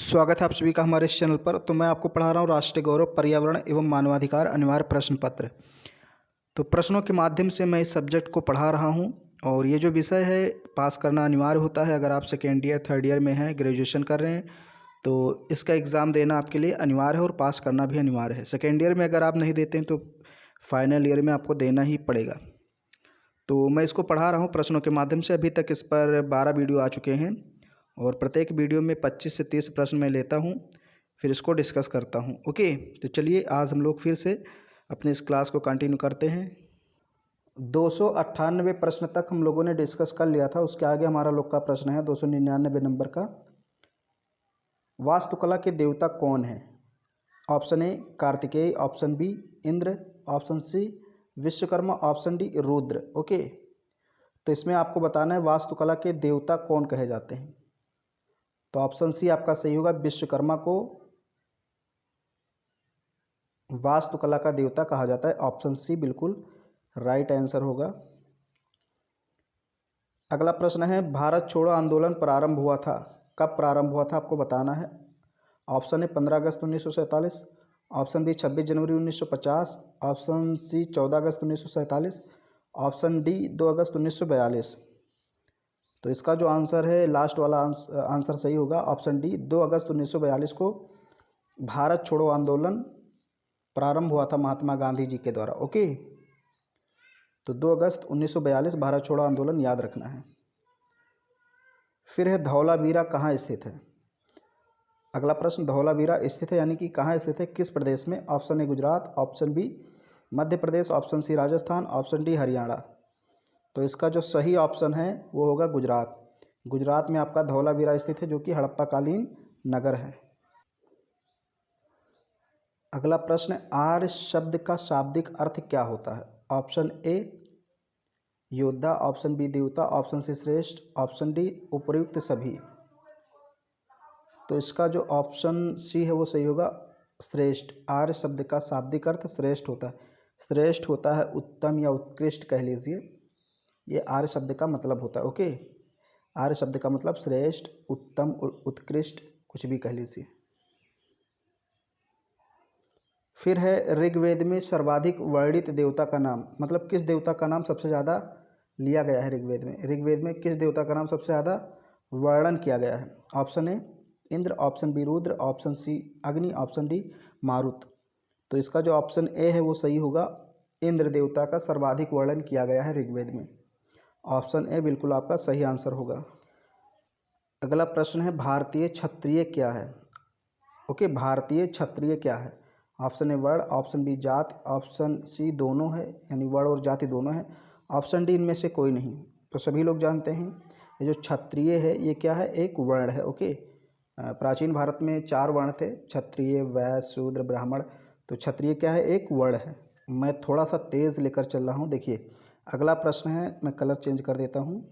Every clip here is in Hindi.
स्वागत है आप सभी का हमारे इस चैनल पर। तो मैं आपको पढ़ा रहा हूँ राष्ट्रीय गौरव, पर्यावरण एवं मानवाधिकार अनिवार्य प्रश्न पत्र। तो प्रश्नों के माध्यम से मैं इस सब्जेक्ट को पढ़ा रहा हूँ और ये जो विषय है पास करना अनिवार्य होता है। अगर आप सेकेंड ईयर थर्ड ईयर में हैं, ग्रेजुएशन कर रहे हैं, तो इसका एग्ज़ाम देना आपके लिए अनिवार्य है और पास करना भी अनिवार्य है। सेकेंड ईयर में अगर आप नहीं देते हैं तो फाइनल ईयर में आपको देना ही पड़ेगा। तो मैं इसको पढ़ा रहा हूँ प्रश्नों के माध्यम से। अभी तक इस पर 12 वीडियो आ चुके हैं और प्रत्येक वीडियो में 25 से 30 प्रश्न मैं लेता हूँ, फिर इसको डिस्कस करता हूँ। ओके, तो चलिए आज हम लोग फिर से अपने इस क्लास को कंटिन्यू करते हैं। 298 प्रश्न तक हम लोगों ने डिस्कस कर लिया था। उसके आगे हमारा लोग का प्रश्न है 299 नंबर का। वास्तुकला के देवता कौन है? Option A Kartikeya, option B Indra, option C Vishwakarma, option D Rudra. Okay, तो इसमें आपको बताना है वास्तुकला के देवता कौन कहे जाते हैं। तो ऑप्शन सी आपका सही होगा, विश्वकर्मा को वास्तुकला का देवता कहा जाता है। ऑप्शन सी बिल्कुल राइट आंसर होगा। अगला प्रश्न है भारत छोड़ो आंदोलन प्रारंभ हुआ था, कब प्रारंभ हुआ था आपको बताना है। ऑप्शन ए 15 अगस्त 1947, ऑप्शन बी 26 जनवरी 1950, ऑप्शन सी 14 अगस्त 1947, ऑप्शन डी 2 अगस्त 1942। तो इसका जो आंसर है लास्ट वाला आंसर सही होगा, ऑप्शन डी 2 अगस्त 1942 को भारत छोड़ो आंदोलन प्रारंभ हुआ था महात्मा गांधी जी के द्वारा। ओके, तो 2 अगस्त 1942 भारत छोड़ो आंदोलन याद रखना है। फिर है धौलावीरा कहाँ स्थित है? अगला प्रश्न धौलावीरा स्थित है यानी कि कहाँ स्थित है, किस प्रदेश में? Option A Gujarat, option B Madhya Pradesh, option C Rajasthan, option D Haryana. तो इसका जो सही ऑप्शन है वो होगा गुजरात। गुजरात में आपका धौलावीरा स्थित है जो कि हड़प्पाकालीन नगर है। अगला प्रश्न, आर्य शब्द का शाब्दिक अर्थ क्या होता है? ऑप्शन ए योद्धा, ऑप्शन बी देवता, ऑप्शन सी श्रेष्ठ, ऑप्शन डी उपर्युक्त सभी। तो इसका जो ऑप्शन सी है वो सही होगा, श्रेष्ठ। आर्य शब्द का शाब्दिक अर्थ श्रेष्ठ होता है। श्रेष्ठ होता है उत्तम या उत्कृष्ट कह लीजिए, ये आर्य शब्द का मतलब होता है। ओके, आर्य शब्द का मतलब श्रेष्ठ, उत्तम, उत्कृष्ट कुछ भी कह लीजिए। फिर है ऋग्वेद में सर्वाधिक वर्णित देवता का नाम, मतलब किस देवता का नाम सबसे ज़्यादा लिया गया है ऋग्वेद में? ऋग्वेद में किस देवता का नाम सबसे ज़्यादा वर्णन किया गया है? Option A Indra, option B Rudra, option C Agni, option D मारुत। तो इसका जो ऑप्शन ए है वो सही होगा, इंद्र देवता का सर्वाधिक वर्णन किया गया है ऋग्वेद में। ऑप्शन ए बिल्कुल आपका सही आंसर होगा। अगला प्रश्न है भारतीय क्षत्रिय क्या है? ओके, भारतीय क्षत्रिय क्या है? ऑप्शन ए वर्ण, ऑप्शन बी जाति, ऑप्शन सी दोनों है यानी वर्ण और जाति दोनों है, ऑप्शन डी इनमें से कोई नहीं। तो सभी लोग जानते हैं ये जो क्षत्रिय है ये क्या है, एक वर्ण है। ओके, प्राचीन भारत में 4 वर्ण थे, क्षत्रिय, वैश्य, शूद्र, ब्राह्मण। तो क्षत्रिय क्या है, एक वर्ण है। मैं थोड़ा सा तेज़ लेकर चल रहा हूँ। देखिए अगला प्रश्न है, मैं कलर चेंज कर देता हूँ।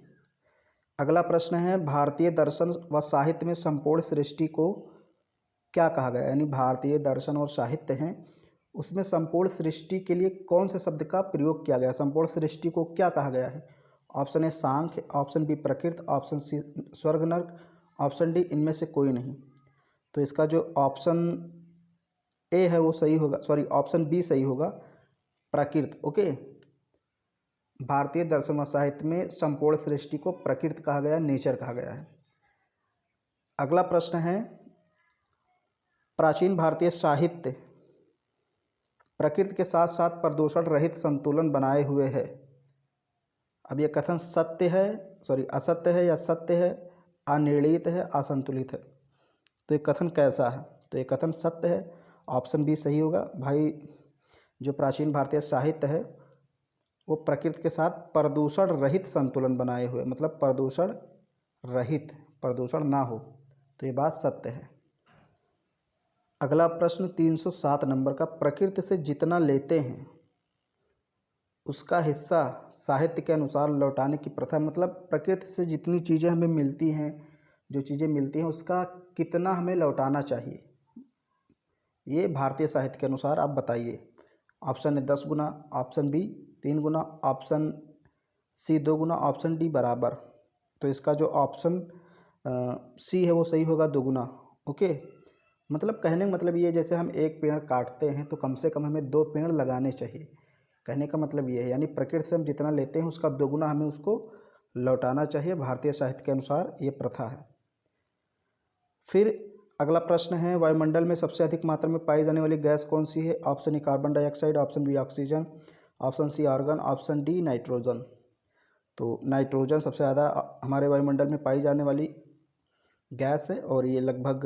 अगला प्रश्न है भारतीय दर्शन व साहित्य में संपूर्ण सृष्टि को क्या कहा गया? यानी भारतीय दर्शन और साहित्य हैं उसमें संपूर्ण सृष्टि के लिए कौन से शब्द का प्रयोग किया गया? संपूर्ण सृष्टि को क्या कहा गया है? Option A Sankhya, option B प्रकृति, ऑप्शन सी स्वर्ग नर्क, ऑप्शन डी इनमें से कोई नहीं। तो इसका जो ऑप्शन ए है वो सही होगा, सॉरी ऑप्शन बी सही होगा, प्रकृति। ओके, भारतीय दर्शन व साहित्य में संपूर्ण सृष्टि को प्रकृति कहा गया, नेचर कहा गया है। अगला प्रश्न है प्राचीन भारतीय साहित्य प्रकृति के साथ साथ प्रदूषण रहित संतुलन बनाए हुए है। अब यह कथन सत्य है, सॉरी असत्य है या सत्य है, अनिर्णीत है, असंतुलित है? तो ये कथन कैसा है? तो ये कथन सत्य है, ऑप्शन बी सही होगा। भाई जो प्राचीन भारतीय साहित्य है वो प्रकृति के साथ प्रदूषण रहित संतुलन बनाए हुए, मतलब प्रदूषण रहित, प्रदूषण ना हो, तो ये बात सत्य है। अगला प्रश्न 307 नंबर का, प्रकृति से जितना लेते हैं उसका हिस्सा साहित्य के अनुसार लौटाने की प्रथा, मतलब प्रकृति से जितनी चीज़ें हमें मिलती हैं, जो चीज़ें मिलती हैं उसका कितना हमें लौटाना चाहिए, ये भारतीय साहित्य के अनुसार आप बताइए। ऑप्शन ए 10 गुना, ऑप्शन बी 3 गुना, ऑप्शन सी 2 गुना, ऑप्शन डी बराबर। तो इसका जो ऑप्शन सी है वो सही होगा, 2 गुना। ओके, मतलब कहने का मतलब ये, जैसे हम एक पेड़ काटते हैं तो कम से कम हमें 2 पेड़ लगाने चाहिए। कहने का मतलब ये है, यानी प्रकृति से हम जितना लेते हैं उसका दोगुना हमें उसको लौटाना चाहिए। भारतीय साहित्य के अनुसार ये प्रथा है। फिर अगला प्रश्न है, वायुमंडल में सबसे अधिक मात्रा में पाई जाने वाली गैस कौन सी है? Option A carbon dioxide, option B oxygen, option C argon, option D nitrogen. तो नाइट्रोजन सबसे ज़्यादा हमारे वायुमंडल में पाई जाने वाली गैस है और ये लगभग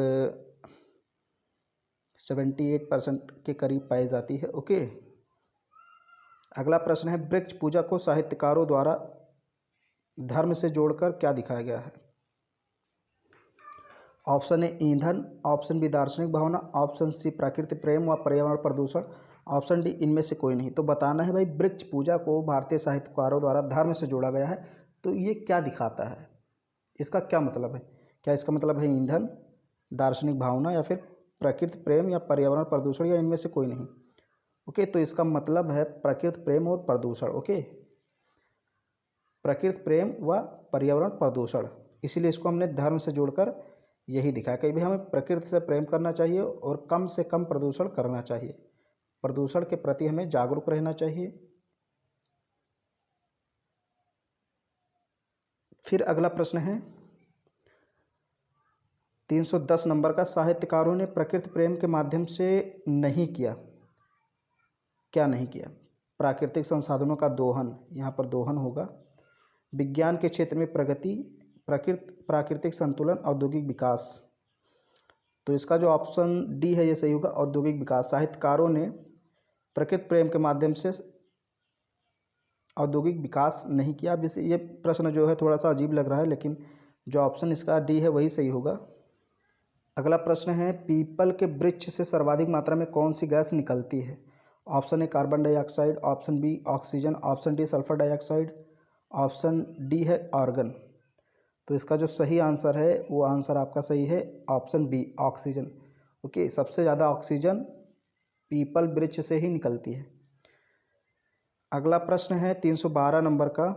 78% के करीब पाई जाती है। ओके, अगला प्रश्न है, वृक्ष पूजा को साहित्यकारों द्वारा धर्म से जोड़कर क्या दिखाया गया है? ऑप्शन ए ईंधन, ऑप्शन बी दार्शनिक भावना, ऑप्शन सी प्राकृतिक प्रेम व पर्यावरण प्रदूषण, ऑप्शन डी इनमें से कोई नहीं। तो बताना है भाई, वृक्ष पूजा को भारतीय साहित्यकारों द्वारा धर्म से जोड़ा गया है, तो ये क्या दिखाता है, इसका क्या मतलब है? क्या इसका मतलब है ईंधन, दार्शनिक भावना, या फिर प्रकृति प्रेम, या पर्यावरण प्रदूषण, या इनमें से कोई नहीं? ओके, तो इसका मतलब है प्रकृति प्रेम और प्रदूषण। ओके, प्रकृति प्रेम व पर्यावरण प्रदूषण, इसीलिए इसको हमने धर्म से जोड़कर यही दिखाया कि भाई हमें प्रकृति से प्रेम करना चाहिए और कम से कम प्रदूषण करना चाहिए, प्रदूषण के प्रति हमें जागरूक रहना चाहिए। फिर अगला प्रश्न है 310 नंबर का, साहित्यकारों ने प्रकृति प्रेम के माध्यम से नहीं किया, क्या नहीं किया? प्राकृतिक संसाधनों का दोहन, यहाँ पर दोहन होगा, विज्ञान के क्षेत्र में प्रगति, प्राकृतिक संतुलन, औद्योगिक विकास। तो इसका जो ऑप्शन डी है ये सही होगा, औद्योगिक विकास। साहित्यकारों ने प्रकृति प्रेम के माध्यम से औद्योगिक विकास नहीं किया। अब ये प्रश्न जो है थोड़ा सा अजीब लग रहा है, लेकिन जो ऑप्शन इसका डी है वही सही होगा। अगला प्रश्न है, पीपल के वृक्ष से सर्वाधिक मात्रा में कौन सी गैस निकलती है? Option A carbon dioxide, option B oxygen, option D sulphur dioxide, option D है आर्गन। तो इसका जो सही आंसर है वो आंसर आपका सही है ऑप्शन बी ऑक्सीजन। ओके, सबसे ज़्यादा ऑक्सीजन पीपल वृक्ष से ही निकलती है। अगला प्रश्न है 312 नंबर का,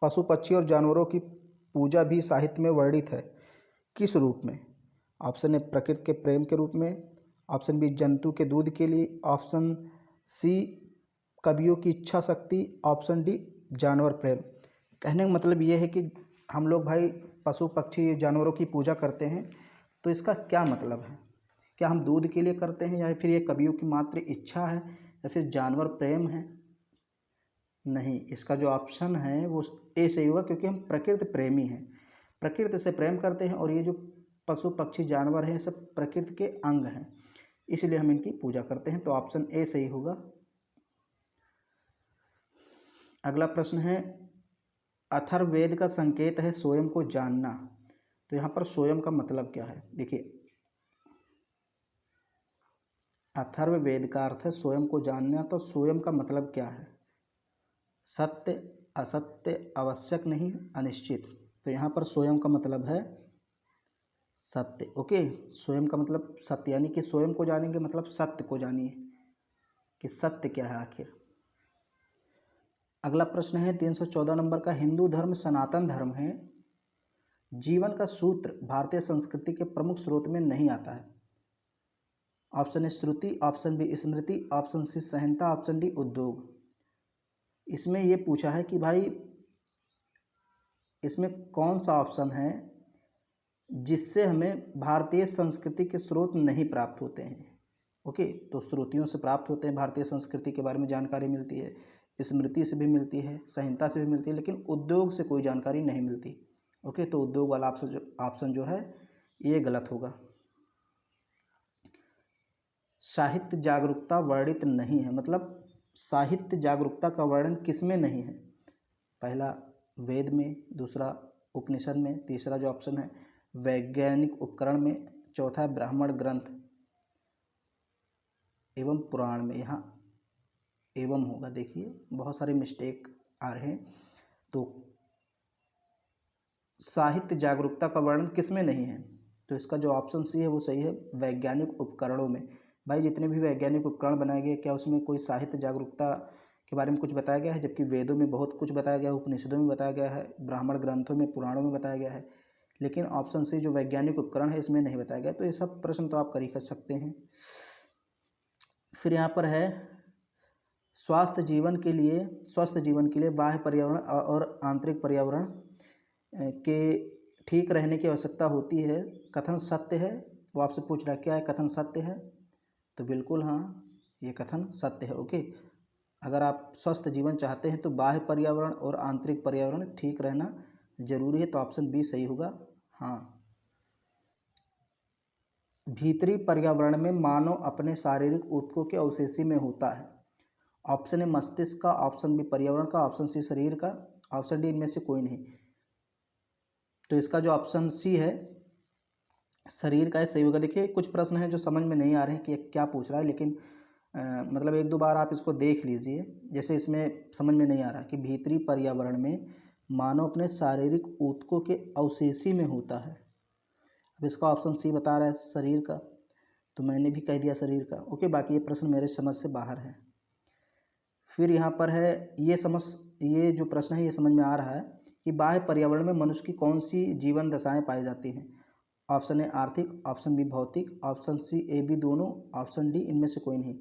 पशु पक्षी और जानवरों की पूजा भी साहित्य में वर्णित है, किस रूप में? ऑप्शन ए प्रकृति के प्रेम के रूप में, ऑप्शन बी जंतु के दूध के लिए, ऑप्शन सी कवियों की इच्छा शक्ति, ऑप्शन डी जानवर प्रेम। कहने का मतलब ये है कि हम लोग भाई पशु पक्षी जानवरों की पूजा करते हैं, तो इसका क्या मतलब है? क्या हम दूध के लिए करते हैं, या फिर ये कवियों की मात्र इच्छा है, या फिर जानवर प्रेम है? नहीं, इसका जो ऑप्शन है वो ए सही होगा, क्योंकि हम प्रकृति प्रेमी हैं, प्रकृति से प्रेम करते हैं और ये जो पशु पक्षी जानवर हैं ये सब प्रकृति के अंग हैं, इसलिए हम इनकी पूजा करते हैं। तो ऑप्शन ए सही होगा। अगला प्रश्न है, अथर्ववेद का संकेत है स्वयं को जानना। तो यहाँ पर स्वयं का मतलब क्या है? देखिए, अथर्ववेद का अर्थ है स्वयं को जानना, तो स्वयं का मतलब क्या है? सत्य, असत्य, आवश्यक नहीं, अनिश्चित। तो यहाँ पर स्वयं का मतलब है सत्य। ओके, स्वयं का मतलब सत्य, यानी कि स्वयं को जानेंगे मतलब सत्य को जानिए कि सत्य क्या है आखिर। अगला प्रश्न है 314 नंबर का, हिंदू धर्म सनातन धर्म है, जीवन का सूत्र भारतीय संस्कृति के प्रमुख स्रोत में नहीं आता है। ऑप्शन ए श्रुति, ऑप्शन बी स्मृति, ऑप्शन सी संहिता, ऑप्शन डी उद्योग। इसमें ये पूछा है कि भाई इसमें कौन सा ऑप्शन है जिससे हमें भारतीय संस्कृति के स्रोत नहीं प्राप्त होते हैं। ओके, तो श्रुतियों से प्राप्त होते हैं, भारतीय संस्कृति के बारे में जानकारी मिलती है, स्मृति से भी मिलती है, संहिता से भी मिलती है, लेकिन उद्योग से कोई जानकारी नहीं मिलती। ओके, तो उद्योग वाला ऑप्शन जो है ये गलत होगा। साहित्य जागरूकता वर्णित नहीं है, मतलब साहित्य जागरूकता का वर्णन किसमें नहीं है? पहला वेद में, दूसरा उपनिषद में, तीसरा जो ऑप्शन है वैज्ञानिक उपकरण में, चौथा है ब्राह्मण ग्रंथ एवं पुराण में। यहाँ एवं होगा, देखिए बहुत सारे मिस्टेक आ रहे हैं। तो साहित्य जागरूकता का वर्णन किसमें नहीं है? तो इसका जो ऑप्शन सी है वो सही है, वैज्ञानिक उपकरणों में। भाई जितने भी वैज्ञानिक उपकरण बनाए गए, क्या उसमें कोई साहित्य जागरूकता के बारे में कुछ बताया गया है? जबकि वेदों में बहुत कुछ बताया गया है, उपनिषदों में बताया गया है, ब्राह्मण ग्रंथों में, पुराणों में बताया गया है, लेकिन ऑप्शन सी जो वैज्ञानिक उपकरण है इसमें नहीं बताया गया। तो ये सब प्रश्न तो आप कर ही कर सकते हैं। फिर यहाँ पर है स्वस्थ जीवन के लिए बाह्य पर्यावरण और आंतरिक पर्यावरण के ठीक रहने की आवश्यकता होती है, कथन सत्य है। वो आपसे पूछ रहा है क्या है कथन सत्य है, तो बिल्कुल हाँ, ये कथन सत्य है। ओके, अगर आप स्वस्थ जीवन चाहते हैं तो बाह्य पर्यावरण और आंतरिक पर्यावरण ठीक रहना जरूरी है, तो ऑप्शन बी सही होगा। हाँ, भीतरी पर्यावरण में मानव अपने शारीरिक ऊतकों के अवशेषी में होता है। ऑप्शन ए मस्तिष्क का, ऑप्शन बी पर्यावरण का, ऑप्शन सी शरीर का, ऑप्शन डी इनमें से कोई नहीं। तो इसका जो ऑप्शन सी है शरीर का है, सही होगा। देखिए कुछ प्रश्न हैं जो समझ में नहीं आ रहे हैं कि क्या पूछ रहा है, लेकिन मतलब एक दो बार आप इसको देख लीजिए। जैसे इसमें समझ में नहीं आ रहा कि भीतरी पर्यावरण में मानव अपने शारीरिक ऊतकों के अवशेषी में होता है। अब इसका ऑप्शन सी बता रहा है शरीर का, तो मैंने भी कह दिया शरीर का। ओके, बाकी ये प्रश्न मेरे समझ से बाहर है। फिर यहाँ पर है ये जो प्रश्न है ये समझ में आ रहा है कि बाह्य पर्यावरण में मनुष्य की कौन सी जीवन दशाएं पाई जाती हैं। ऑप्शन ए आर्थिक, ऑप्शन बी भौतिक, ऑप्शन सी ए बी दोनों, ऑप्शन डी इनमें से कोई नहीं।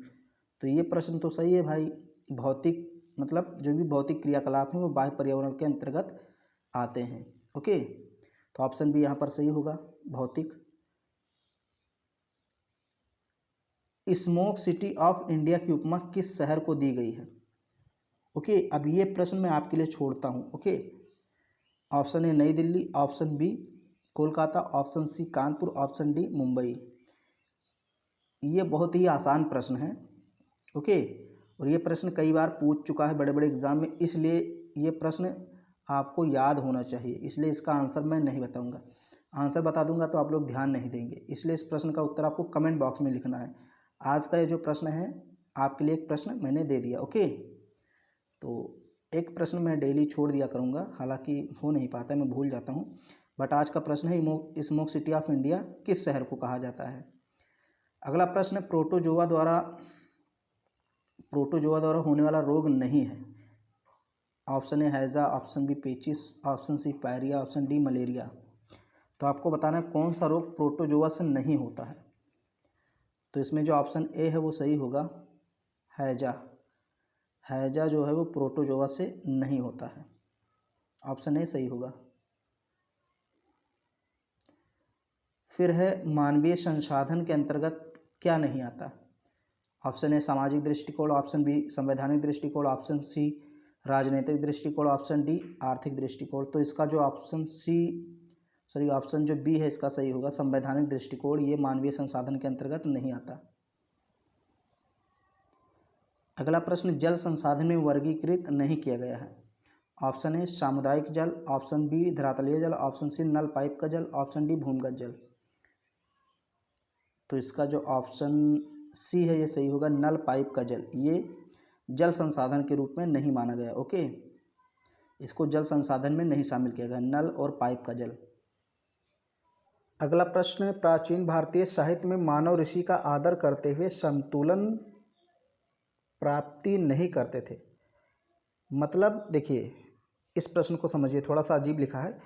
तो ये प्रश्न तो सही है भाई, भौतिक मतलब जो भी भौतिक क्रियाकलाप हैं वो बाह्य पर्यावरण के अंतर्गत आते हैं। ओके, तो ऑप्शन बी यहाँ पर सही होगा, भौतिक। स्मोक सिटी ऑफ इंडिया की उपमा किस शहर को दी गई है। ओके, अब ये प्रश्न मैं आपके लिए छोड़ता हूँ। Okay, option A Nai Delhi, option B Kolkata, option C Kanpur, option D Mumbai. ये बहुत ही आसान प्रश्न है। ओके, और ये प्रश्न कई बार पूछ चुका है बड़े बड़े एग्जाम में, इसलिए ये प्रश्न आपको याद होना चाहिए। इसलिए इसका आंसर मैं नहीं बताऊंगा, आंसर बता दूंगा तो आप लोग ध्यान नहीं देंगे। इसलिए इस प्रश्न का उत्तर आपको कमेंट बॉक्स में लिखना है। आज का ये जो प्रश्न है आपके लिए एक प्रश्न मैंने दे दिया। ओके, तो एक प्रश्न मैं डेली छोड़ दिया करूँगा, हालांकि हो नहीं पाता है, मैं भूल जाता हूँ। बट आज का प्रश्न है स्मोक सिटी ऑफ इंडिया किस शहर को कहा जाता है। अगला प्रश्न प्रोटोजोआ द्वारा होने वाला रोग नहीं है। ऑप्शन ए हैजा, ऑप्शन बी पेचिस, option C pyorrhoea, option D malaria. तो आपको बताना है कौन सा रोग प्रोटोजोआ से नहीं होता है। तो इसमें जो ऑप्शन ए है वो सही होगा, हैजा। हैजा जो है वो प्रोटोजोआ से नहीं होता है, ऑप्शन ए सही होगा। फिर है मानवीय संसाधन के अंतर्गत क्या नहीं आता। ऑप्शन ए सामाजिक दृष्टिकोण, ऑप्शन बी संवैधानिक दृष्टिकोण, ऑप्शन सी राजनीतिक दृष्टिकोण, ऑप्शन डी आर्थिक दृष्टिकोण। तो इसका जो ऑप्शन जो बी है इसका सही होगा, संवैधानिक दृष्टिकोण। ये मानवीय संसाधन के अंतर्गत नहीं आता। अगला प्रश्न जल संसाधन में वर्गीकृत नहीं किया गया है। ऑप्शन ए सामुदायिक जल, ऑप्शन बी धरातलीय जल, ऑप्शन सी नल पाइप का जल, ऑप्शन डी भूमिगत जल। तो इसका जो ऑप्शन सी है ये सही होगा, नल पाइप का जल। ये जल संसाधन के रूप में नहीं माना गया। ओके, इसको जल संसाधन में नहीं शामिल किया गया, नल और पाइप का जल। अगला प्रश्न प्राचीन भारतीय साहित्य में मानव ऋषि का आदर करते हुए संतुलन प्राप्ति नहीं करते थे। मतलब देखिए इस प्रश्न को समझिए, थोड़ा सा अजीब लिखा है,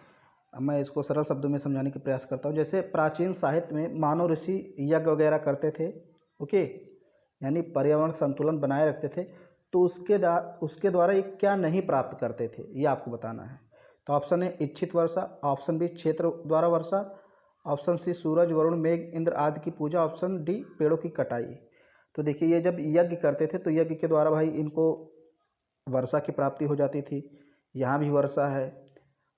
मैं इसको सरल शब्दों में समझाने की प्रयास करता हूँ। जैसे प्राचीन साहित्य में मानव ऋषि यज्ञ वगैरह करते थे, ओके, यानी पर्यावरण संतुलन बनाए रखते थे, तो उसके द्वारा ये क्या नहीं प्राप्त करते थे ये आपको बताना है। तो ऑप्शन ए इच्छित वर्षा, ऑप्शन बी क्षेत्र द्वारा वर्षा, ऑप्शन सी सूरज वरुण मेघ इंद्र आदि की पूजा, ऑप्शन डी पेड़ों की कटाई। तो देखिए ये जब यज्ञ करते थे तो यज्ञ के द्वारा भाई इनको वर्षा की प्राप्ति हो जाती थी, यहाँ भी वर्षा है।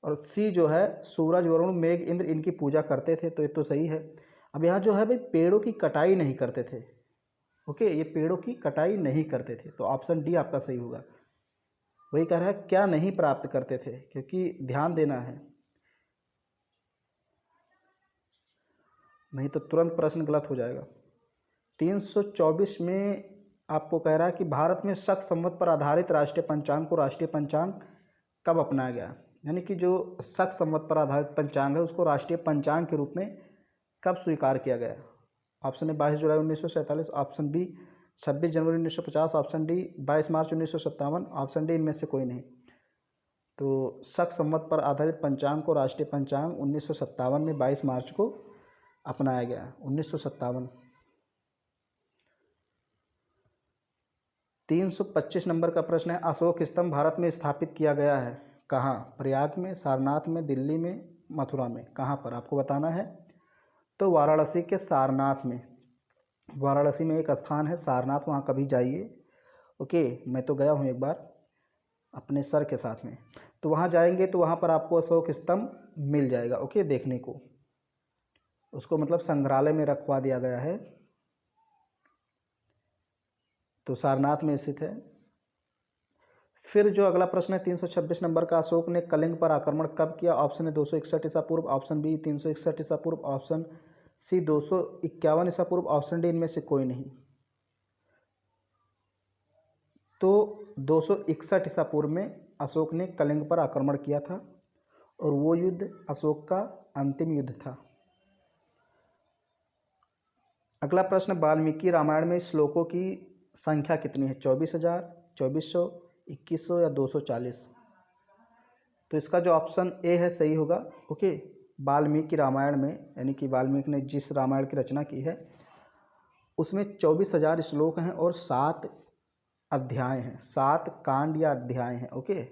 और सी जो है सूरज वरुण मेघ इंद्र इनकी पूजा करते थे, तो ये तो सही है। अब यहाँ जो है भाई पेड़ों की कटाई नहीं करते थे। ओके, ये पेड़ों की कटाई नहीं करते थे, तो ऑप्शन डी आपका सही होगा। वही कह रहा है क्या नहीं प्राप्त करते थे, क्योंकि ध्यान देना है, नहीं तो तुरंत प्रश्न गलत हो जाएगा। 324 में आपको कह रहा है कि भारत में शक संवत पर आधारित राष्ट्रीय पंचांग को राष्ट्रीय पंचांग कब अपनाया गया। यानी कि जो शक संवत पर आधारित पंचांग है उसको राष्ट्रीय पंचांग के रूप में कब स्वीकार किया गया। ऑप्शन ए 22 जुलाई 1947, ऑप्शन बी 26 जनवरी 1950, ऑप्शन डी 22 मार्च 1957, ऑप्शन डी इनमें से कोई नहीं। तो शक संवत पर आधारित पंचांग को राष्ट्रीय पंचांग 1957 में 22 मार्च को अपनाया गया, 1957। 325 नंबर का प्रश्न है, अशोक स्तंभ भारत में स्थापित किया गया है कहाँ? प्रयाग में, सारनाथ में, दिल्ली में, मथुरा में, कहाँ पर आपको बताना है? तो वाराणसी के सारनाथ में। वाराणसी में एक स्थान है सारनाथ, वहाँ कभी जाइए। ओके, मैं तो गया हूँ एक बार अपने सर के साथ में, तो वहाँ जाएंगे तो वहाँ पर आपको अशोक स्तंभ मिल जाएगा। ओके, देखने को, उसको मतलब संग्रहालय में रखवा दिया गया है, तो सारनाथ में स्थित है। फिर जो अगला प्रश्न है 326 नंबर का, अशोक ने कलिंग पर आक्रमण कब किया? ऑप्शन है 261 ईसा पूर्व, ऑप्शन बी 361 ईसा पूर्व, ऑप्शन सी 251 ईसा पूर्व, ऑप्शन डी इनमें से कोई नहीं। तो 261 ईसा पूर्व में अशोक ने कलिंग पर आक्रमण किया था और वो युद्ध अशोक का अंतिम युद्ध था। अगला प्रश्न, वाल्मीकि रामायण में श्लोकों की संख्या कितनी है? 24,000, 2400, 2100 या 240? तो इसका जो ऑप्शन ए है सही होगा। ओके, वाल्मीकि रामायण में, यानी कि वाल्मीकि ने जिस रामायण की रचना की है उसमें 24,000 श्लोक हैं और 7 अध्याय हैं, 7 कांड या अध्याय हैं। ओके,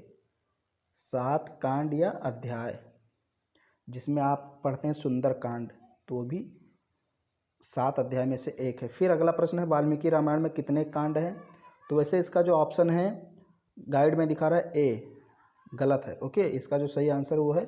7 कांड या अध्याय, जिसमें आप पढ़ते हैं सुंदर कांड, तो भी 7 अध्याय में से एक है। फिर अगला प्रश्न है, वाल्मीकि रामायण में कितने कांड हैं? तो वैसे इसका जो ऑप्शन है गाइड में दिखा रहा है ए, गलत है। ओके, इसका जो सही आंसर वो है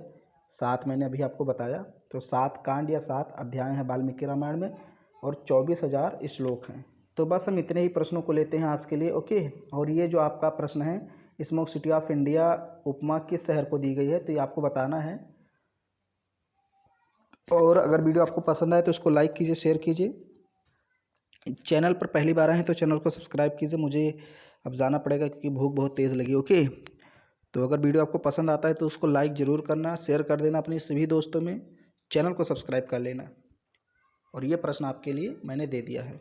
7, मैंने अभी आपको बताया। तो 7 कांड या 7 अध्याय हैं वाल्मीकि रामायण में और 24,000 श्लोक हैं। तो बस हम इतने ही प्रश्नों को लेते हैं आज के लिए। ओके, और ये जो आपका प्रश्न है, स्मोक सिटी ऑफ इंडिया उपमा किस शहर को दी गई है? तो ये आपको बताना है। और अगर वीडियो आपको पसंद आए तो इसको लाइक कीजिए, शेयर कीजिए। चैनल पर पहली बार आए हैं तो चैनल को सब्सक्राइब कीजिए। मुझे अब जाना पड़ेगा क्योंकि भूख बहुत तेज़ लगी। ओके, तो अगर वीडियो आपको पसंद आता है तो उसको लाइक ज़रूर करना, शेयर कर देना अपने सभी दोस्तों में, चैनल को सब्सक्राइब कर लेना। और ये प्रश्न आपके लिए मैंने दे दिया है।